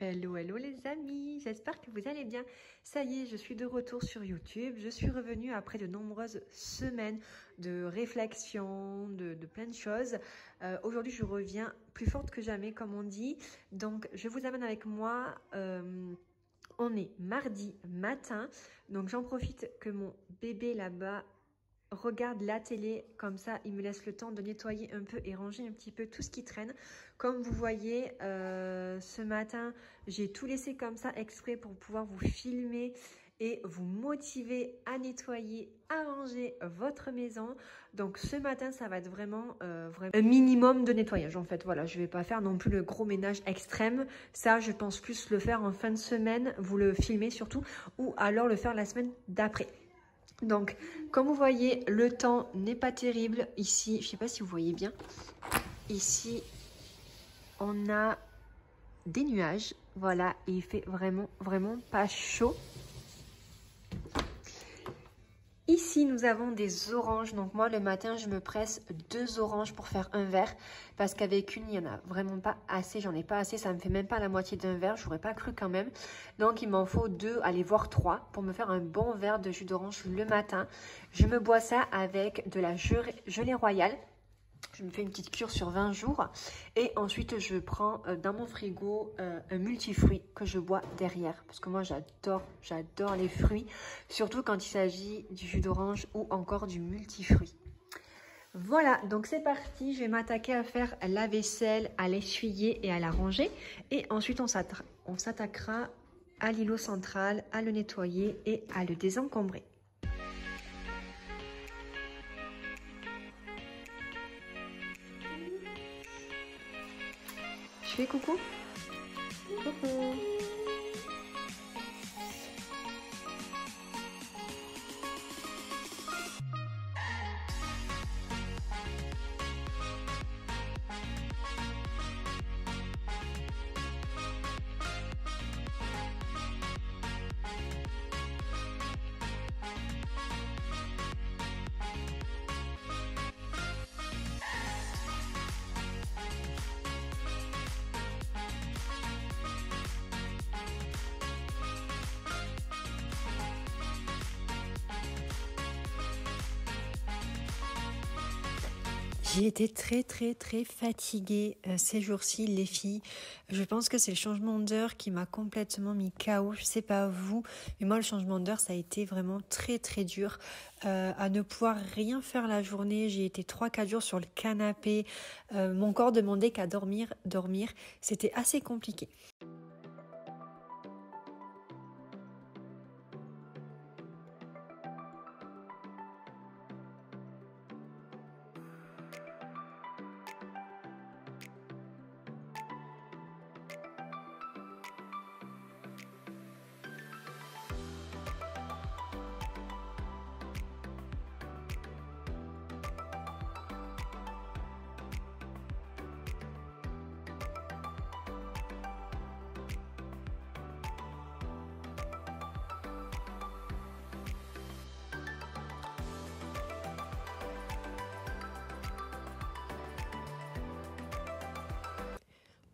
Hello, hello les amis, j'espère que vous allez bien. Ça y est, je suis de retour sur YouTube. Je suis revenue après de nombreuses semaines de réflexion, de plein de choses. Aujourd'hui, je reviens plus forte que jamais, comme on dit. Donc, je vous amène avec moi. On est mardi matin. Donc, j'en profite que mon bébé là-bas regarde la télé, comme ça il me laisse le temps de nettoyer un peu et ranger un petit peu tout ce qui traîne. Comme vous voyez, ce matin j'ai tout laissé comme ça exprès pour pouvoir vous filmer et vous motiver à nettoyer, à ranger votre maison. Donc ce matin ça va être vraiment, un minimum de nettoyage en fait. Voilà, je vais pas faire non plus le gros ménage extrême. Ça je pense plus le faire en fin de semaine, vous le filmez surtout, ou alors le faire la semaine d'après. Donc, comme vous voyez, le temps n'est pas terrible. Ici, je ne sais pas si vous voyez bien. Ici, on a des nuages. Voilà, et il fait vraiment, vraiment pas chaud. Ici, nous avons des oranges. Donc, moi, le matin, je me presse 2 oranges pour faire un verre. Parce qu'avec une, il n'y en a vraiment pas assez. J'en ai pas assez. Ça me fait même pas la moitié d'un verre. Je n'aurais pas cru quand même. Donc, il m'en faut 2, allez, voire 3 pour me faire un bon verre de jus d'orange le matin. Je me bois ça avec de la gelée royale. Je me fais une petite cure sur 20 jours. Et ensuite, je prends dans mon frigo un multifruit que je bois derrière. Parce que moi, j'adore les fruits. Surtout quand il s'agit du jus d'orange ou encore du multifruit. Voilà, donc c'est parti. Je vais m'attaquer à faire la vaisselle, à l'essuyer et à la ranger. Et ensuite, on s'attaquera à l'îlot central, à le nettoyer et à le désencombrer. Je fais coucou. Coucou. J'ai été très fatiguée ces jours-ci, les filles. Je pense que c'est le changement d'heure qui m'a complètement mis KO. Je sais pas vous, mais moi le changement d'heure ça a été vraiment très dur. À ne pouvoir rien faire la journée, j'ai été 3-4 jours sur le canapé. Mon corps demandait qu'à dormir. C'était assez compliqué.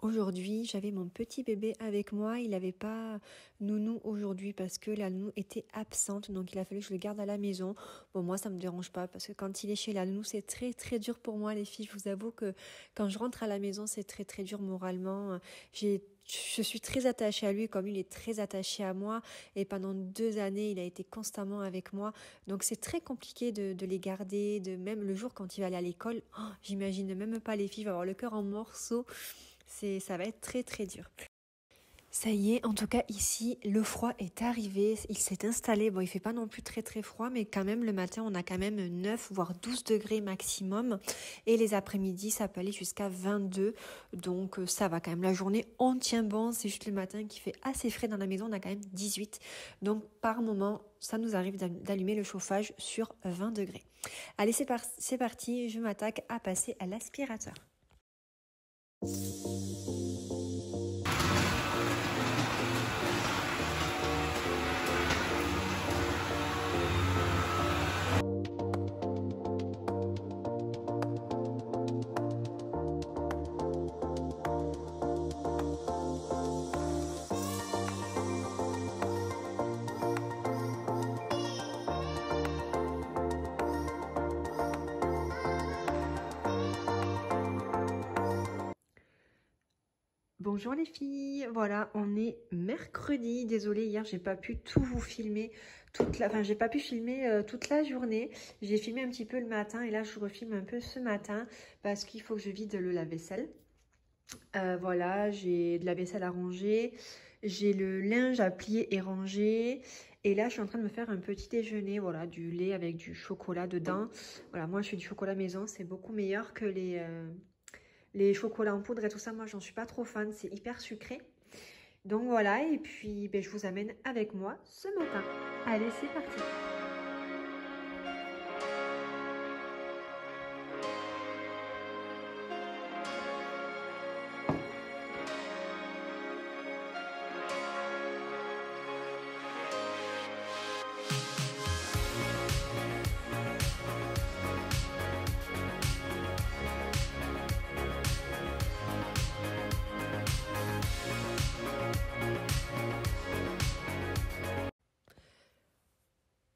Aujourd'hui, j'avais mon petit bébé avec moi. Il n'avait pas nounou aujourd'hui parce que la nounou était absente. Donc, il a fallu que je le garde à la maison. Bon, moi, ça me dérange pas parce que quand il est chez la nounou, c'est très dur pour moi, les filles. Je vous avoue que quand je rentre à la maison, c'est très dur moralement. Je suis très attachée à lui comme il est très attaché à moi. Et pendant 2 années, il a été constamment avec moi. Donc, c'est très compliqué de les garder. Même le jour quand il va aller à l'école, j'imagine même pas les filles. Il va avoir le cœur en morceaux. Ça va être très dur. Ça y est, en tout cas ici, le froid est arrivé, il s'est installé. Bon, il fait pas non plus très froid, mais quand même le matin, on a quand même 9 voire 12 degrés maximum. Et les après-midi, ça peut aller jusqu'à 22. Donc ça va quand même. La journée, on tient bon. C'est juste le matin qui fait assez frais dans la maison. On a quand même 18. Donc par moment, ça nous arrive d'allumer le chauffage sur 20 degrés. Allez, c'est parti. Je m'attaque à passer à l'aspirateur. Bonjour les filles, voilà, on est mercredi. Désolée, hier j'ai pas pu tout vous filmer j'ai pas pu filmer toute la journée. J'ai filmé un petit peu le matin et là je refilme un peu ce matin parce qu'il faut que je vide le lave-vaisselle. Voilà, j'ai de la vaisselle à ranger, j'ai le linge à plier et ranger. Et là, je suis en train de me faire un petit déjeuner, voilà, du lait avec du chocolat dedans. Voilà, moi je fais du chocolat maison, c'est beaucoup meilleur que les chocolats en poudre et tout ça, moi, j'en suis pas trop fan. C'est hyper sucré. Donc voilà, et puis ben, je vous amène avec moi ce matin. Allez, c'est parti.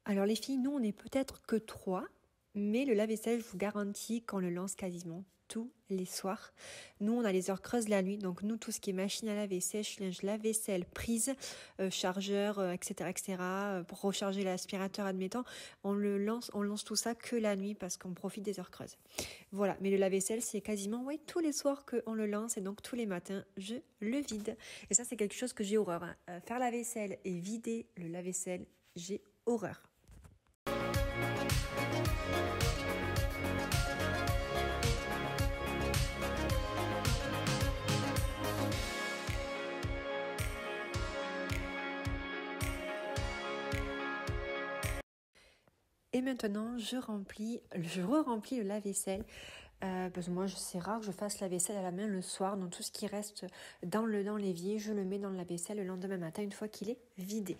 Alors les filles, nous on n'est peut-être que 3, mais le lave-vaisselle, je vous garantis qu'on le lance quasiment tous les soirs. Nous on a les heures creuses la nuit, donc nous tout ce qui est machine à laver, sèche-linge, lave-vaisselle, prise, chargeur, etc., pour recharger l'aspirateur admettons, on lance tout ça que la nuit parce qu'on profite des heures creuses. Voilà, mais le lave-vaisselle c'est quasiment tous les soirs qu'on le lance et donc tous les matins je le vide. Et ça c'est quelque chose que j'ai horreur, hein. Faire la vaisselle et vider le lave-vaisselle, j'ai horreur. Et maintenant, je re-remplis le lave-vaisselle. Parce que moi, c'est rare que je fasse la vaisselle à la main le soir. Donc, tout ce qui reste dans l'évier, je le mets dans le lave-vaisselle le lendemain matin, une fois qu'il est vidé.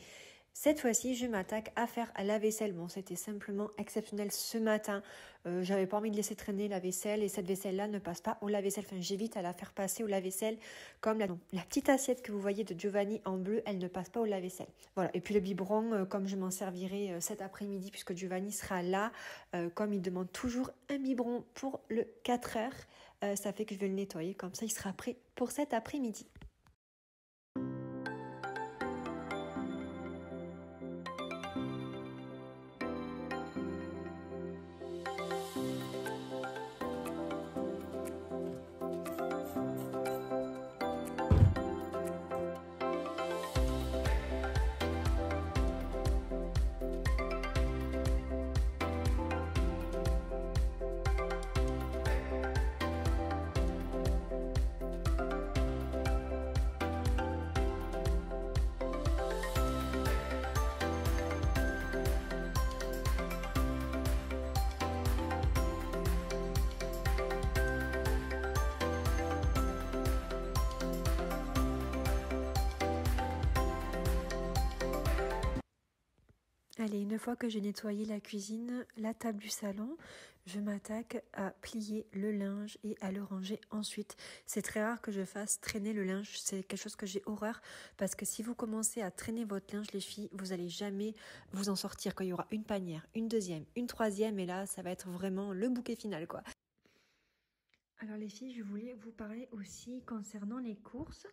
Cette fois-ci, je m'attaque à faire la vaisselle. Bon, c'était simplement exceptionnel ce matin. J'avais pas envie de laisser traîner la vaisselle et cette vaisselle-là ne passe pas au lave-vaisselle. Enfin, j'évite à la faire passer au lave-vaisselle comme la petite assiette que vous voyez de Giovanni en bleu, elle ne passe pas au lave-vaisselle. Voilà. Et puis le biberon, comme je m'en servirai cet après-midi puisque Giovanni sera là, comme il demande toujours un biberon pour le 4 heures, ça fait que je vais le nettoyer. Comme ça, il sera prêt pour cet après-midi. Allez, une fois que j'ai nettoyé la cuisine, la table du salon, je m'attaque à plier le linge et à le ranger ensuite. C'est très rare que je fasse traîner le linge, c'est quelque chose que j'ai horreur parce que si vous commencez à traîner votre linge, les filles, vous allez jamais vous en sortir quand il y aura une panière, une deuxième, une troisième et là, ça va être vraiment le bouquet final, quoi. Alors les filles, je voulais vous parler aussi concernant les courses.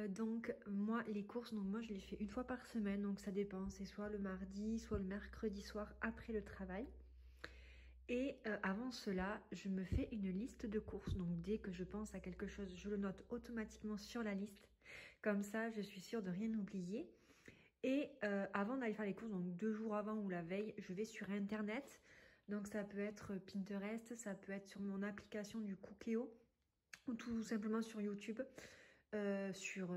Donc moi les courses, moi je les fais une fois par semaine, donc ça dépend, c'est soit le mardi, soit le mercredi soir après le travail. Et avant cela, je me fais une liste de courses, donc dès que je pense à quelque chose, je le note automatiquement sur la liste. Comme ça, je suis sûre de rien oublier. Et avant d'aller faire les courses, donc 2 jours avant ou la veille, je vais sur internet. Donc ça peut être Pinterest, ça peut être sur mon application du Cookéo ou tout simplement sur YouTube. Sur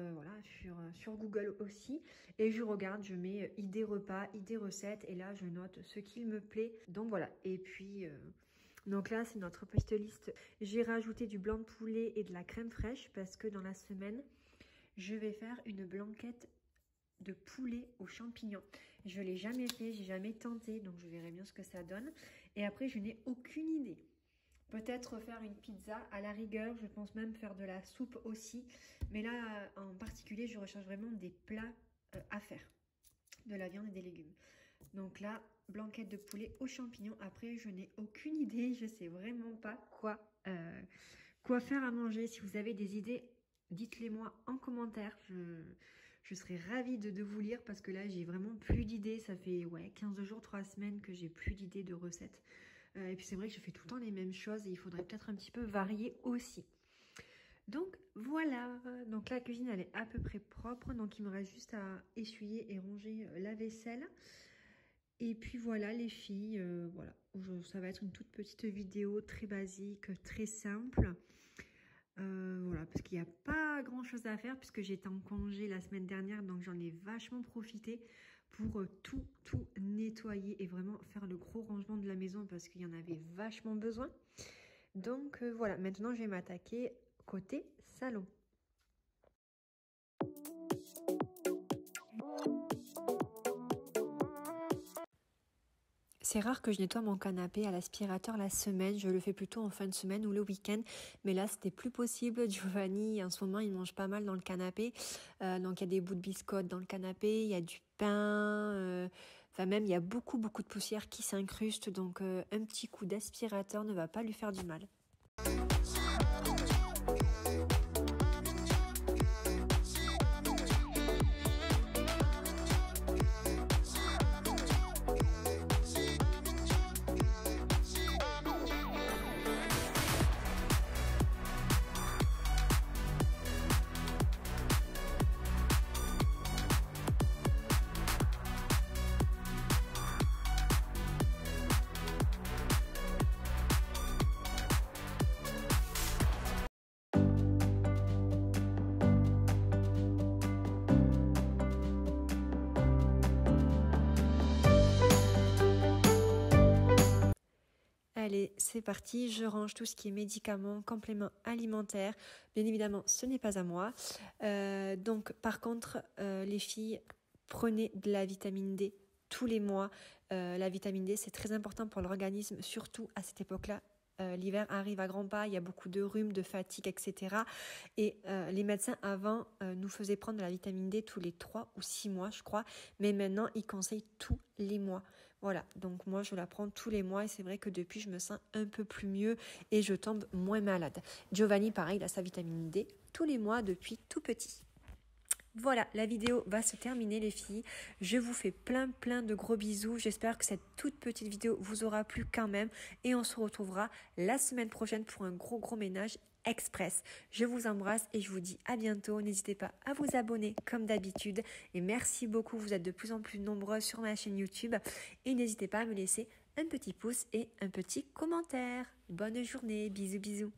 Google aussi, et je regarde, je mets idées repas, idées recettes, et là je note ce qu'il me plaît. Donc voilà, et puis donc là c'est notre petite liste. J'ai rajouté du blanc de poulet et de la crème fraîche parce que dans la semaine je vais faire une blanquette de poulet aux champignons. Je l'ai jamais fait, j'ai jamais tenté, donc je verrai bien ce que ça donne. Et après je n'ai aucune idée. Peut-être faire une pizza à la rigueur, je pense même faire de la soupe aussi. Mais là, en particulier, je recherche vraiment des plats à faire. De la viande et des légumes. Donc là, blanquette de poulet aux champignons. Après, je n'ai aucune idée. Je ne sais vraiment pas quoi faire à manger. Si vous avez des idées, dites-les moi en commentaire. Je serais ravie de vous lire parce que là, j'ai vraiment plus d'idées. Ça fait 15 jours, 3 semaines que j'ai plus d'idées de recettes. Et puis c'est vrai que je fais tout le temps les mêmes choses et il faudrait peut-être un petit peu varier aussi. Donc voilà, donc la cuisine elle est à peu près propre, donc il me reste juste à essuyer et ranger la vaisselle. Et puis voilà les filles, voilà, ça va être une toute petite vidéo très basique, très simple. Voilà, parce qu'il n'y a pas grand chose à faire puisque j'étais en congé la semaine dernière, donc j'en ai vachement profité pour tout nettoyer et vraiment faire le gros rangement de la maison parce qu'il y en avait vachement besoin. Donc voilà, maintenant je vais m'attaquer côté salon. C'est rare que je nettoie mon canapé à l'aspirateur la semaine, je le fais plutôt en fin de semaine ou le week-end, mais là c'était plus possible. Giovanni en ce moment il mange pas mal dans le canapé, donc il y a des bouts de biscottes dans le canapé, il y a du pain, enfin même il y a beaucoup de poussière qui s'incruste, donc un petit coup d'aspirateur ne va pas lui faire du mal. Allez, c'est parti, je range tout ce qui est médicaments, compléments alimentaires. Bien évidemment, ce n'est pas à moi. Donc, par contre, les filles, prenez de la vitamine D tous les mois. La vitamine D, c'est très important pour l'organisme, surtout à cette époque-là. L'hiver arrive à grands pas, il y a beaucoup de rhumes, de fatigue, etc. Et les médecins avant nous faisaient prendre de la vitamine D tous les 3 ou 6 mois, je crois. Mais maintenant, ils conseillent tous les mois. Voilà, donc moi, je la prends tous les mois et c'est vrai que depuis, je me sens un peu plus mieux et je tombe moins malade. Giovanni, pareil, il a sa vitamine D tous les mois depuis tout petit. Voilà, la vidéo va se terminer les filles. Je vous fais plein de gros bisous. J'espère que cette toute petite vidéo vous aura plu quand même. Et on se retrouvera la semaine prochaine pour un gros ménage express. Je vous embrasse et je vous dis à bientôt. N'hésitez pas à vous abonner comme d'habitude. Et merci beaucoup, vous êtes de plus en plus nombreux sur ma chaîne YouTube. Et n'hésitez pas à me laisser un petit pouce et un petit commentaire. Bonne journée, bisous.